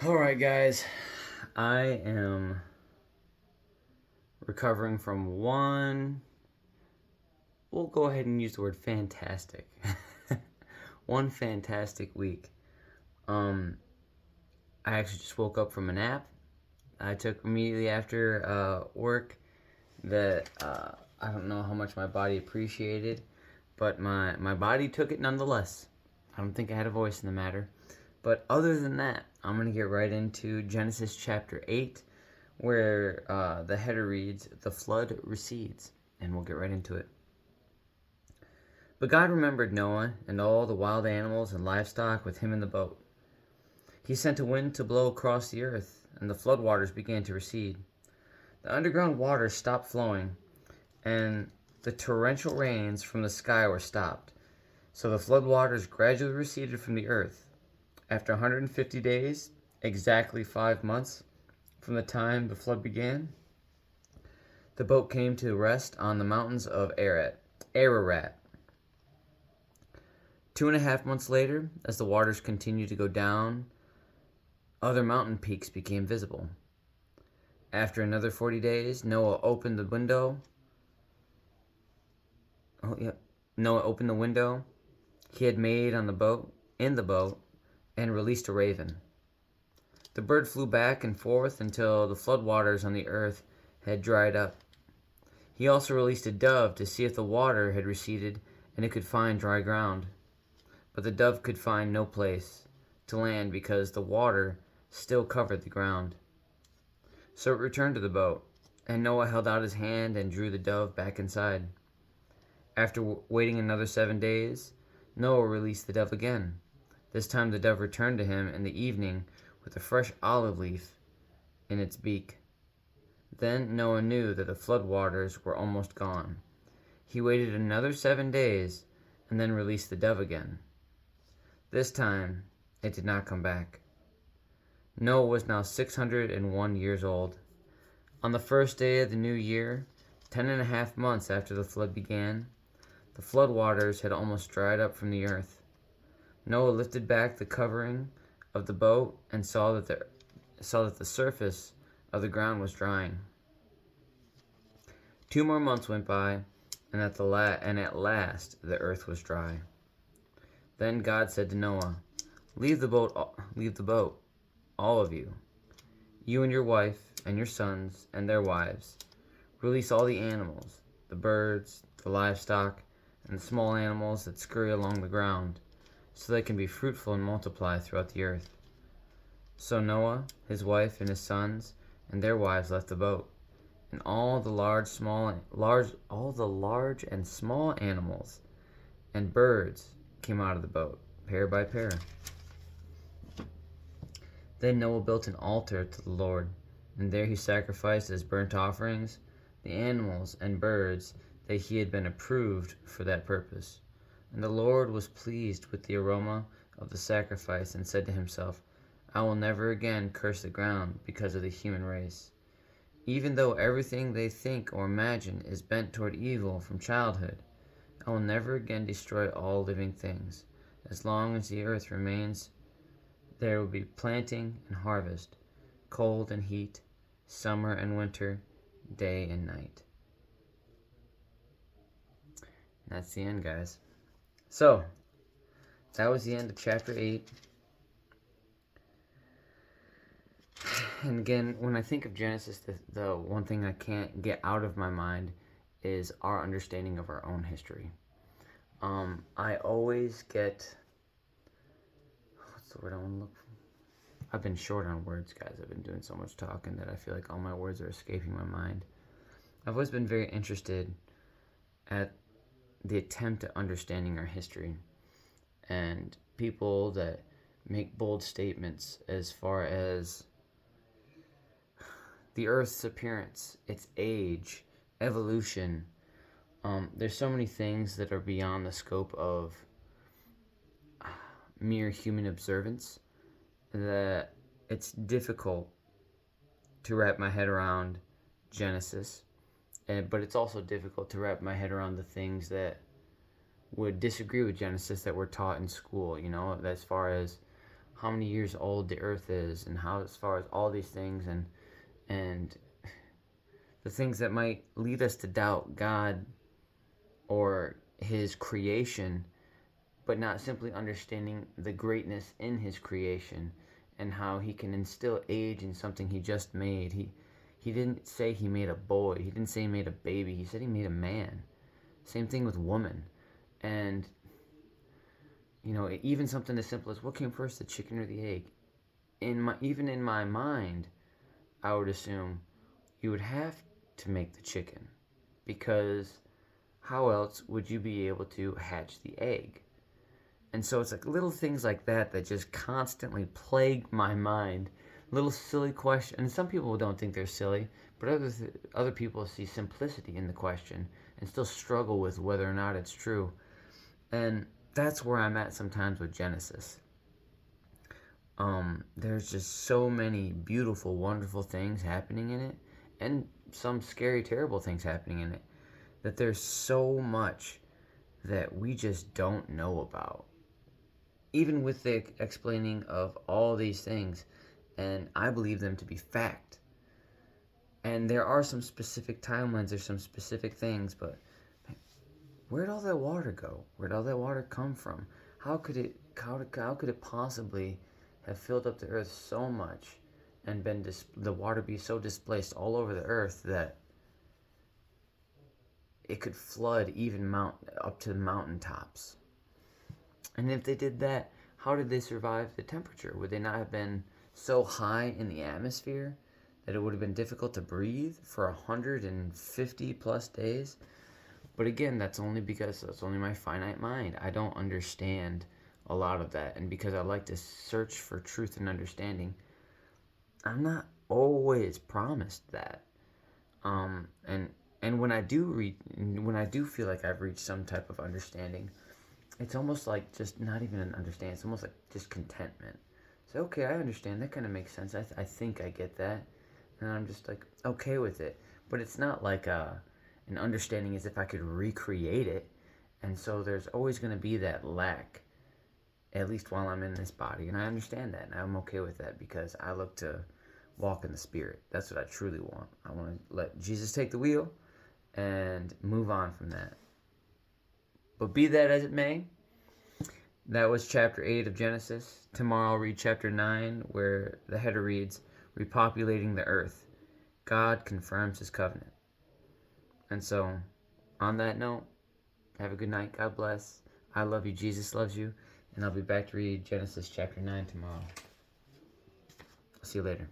Alright, guys. I am recovering from we'll go ahead and use the word fantastic. One fantastic week. Um, I actually just woke up from a nap I took immediately after work that I don't know how much my body appreciated, but my body took it nonetheless. I don't think I had a voice in the matter. But other than that, I'm going to get right into Genesis chapter 8, where the header reads, "The flood recedes," and we'll get right into it. But God remembered Noah and all the wild animals and livestock with him in the boat. He sent a wind to blow across the earth, and the flood waters began to recede. The underground waters stopped flowing, and the torrential rains from the sky were stopped. So the flood waters gradually receded from the earth. After 150 days, exactly 5 months from the time the flood began, the boat came to rest on the mountains of Ararat. 2.5 months later, as the waters continued to go down, other mountain peaks became visible. After another 40 days, Noah opened the window. Oh, yeah. Noah opened the window he had made in the boat, and released a raven. The bird flew back and forth until the floodwaters on the earth had dried up. He also released a dove to see if the water had receded and it could find dry ground. But the dove could find no place to land because the water still covered the ground. So it returned to the boat, and Noah held out his hand and drew the dove back inside. After waiting another 7 days, Noah released the dove again. This time the dove returned to him in the evening with a fresh olive leaf in its beak. Then Noah knew that the flood waters were almost gone. He waited another 7 days and then released the dove again. This time it did not come back. Noah was now 601 years old. On the first day of the new year, 10.5 months after the flood began, the flood waters had almost dried up from the earth. Noah lifted back the covering of the boat and saw that the surface of the ground was drying. 2 more months went by, and at last the earth was dry. Then God said to Noah, leave the boat, all of you, you and your wife and your sons and their wives. Release all the animals, the birds, the livestock, and the small animals that scurry along the ground, so they can be fruitful and multiply throughout the earth." So Noah, his wife, and his sons and their wives left the boat, and all the large and small animals and birds came out of the boat, pair by pair. Then Noah built an altar to the Lord, and there he sacrificed as burnt offerings the animals and birds that he had been approved for that purpose. And the Lord was pleased with the aroma of the sacrifice and said to himself, I will never again curse the ground because of the human race. Even though everything they think or imagine is bent toward evil from childhood, I will never again destroy all living things. As long as the earth remains, there will be planting and harvest, cold and heat, summer and winter, day and night. That's the end, guys. So, that was the end of chapter 8. And again, when I think of Genesis, the one thing I can't get out of my mind is our understanding of our own history. I always get, what's the word I want to look for? I've been short on words, guys. I've been doing so much talking that I feel like all my words are escaping my mind. I've always been very interested at the attempt at understanding our history and people that make bold statements as far as the Earth's appearance, its age, evolution. There's so many things that are beyond the scope of mere human observance that it's difficult to wrap my head around Genesis, but it's also difficult to wrap my head around the things that would disagree with Genesis that were taught in school, as far as how many years old the earth is, and how, as far as all these things, and the things that might lead us to doubt God or his creation, but not simply understanding the greatness in his creation and how he can instill age in something he just made. He didn't say he made a boy. He didn't say he made a baby. He said he made a man. Same thing with woman. And even something as simple as what came first, the chicken or the egg? Even in my mind, I would assume you would have to make the chicken, because how else would you be able to hatch the egg? And so it's like little things like that that just constantly plague my mind. Little silly questions. And some people don't think they're silly, but other people see simplicity in the question and still struggle with whether or not it's true. And that's where I'm at sometimes with Genesis. There's just so many beautiful, wonderful things happening in it, and some scary, terrible things happening in it, that there's so much that we just don't know about. Even with the explaining of all these things, and I believe them to be fact. And there are some specific timelines, there's some specific things, but where'd all that water go? Where'd all that water come from? How could it possibly have filled up the earth so much and the water be so displaced all over the earth that it could flood even up to the mountaintops? And if they did that, how did they survive the temperature? Would they not have been so high in the atmosphere that it would have been difficult to breathe for 150 plus days? But again, that's only my finite mind. I don't understand a lot of that. And because I like to search for truth and understanding, I'm not always promised that. And when I do feel like I've reached some type of understanding, it's almost like just not even an understanding. It's almost like just contentment. So, okay, I understand. That kind of makes sense. I think I get that. And I'm just like, okay with it. But it's not like an understanding as if I could recreate it. And so there's always going to be that lack, at least while I'm in this body. And I understand that. And I'm okay with that, because I look to walk in the Spirit. That's what I truly want. I want to let Jesus take the wheel and move on from that. But be that as it may, that was chapter 8 of Genesis. Tomorrow I'll read chapter 9, where the header reads, Repopulating the Earth. God confirms his covenant. And so, on that note, have a good night. God bless. I love you. Jesus loves you. And I'll be back to read Genesis chapter 9 tomorrow. I'll see you later.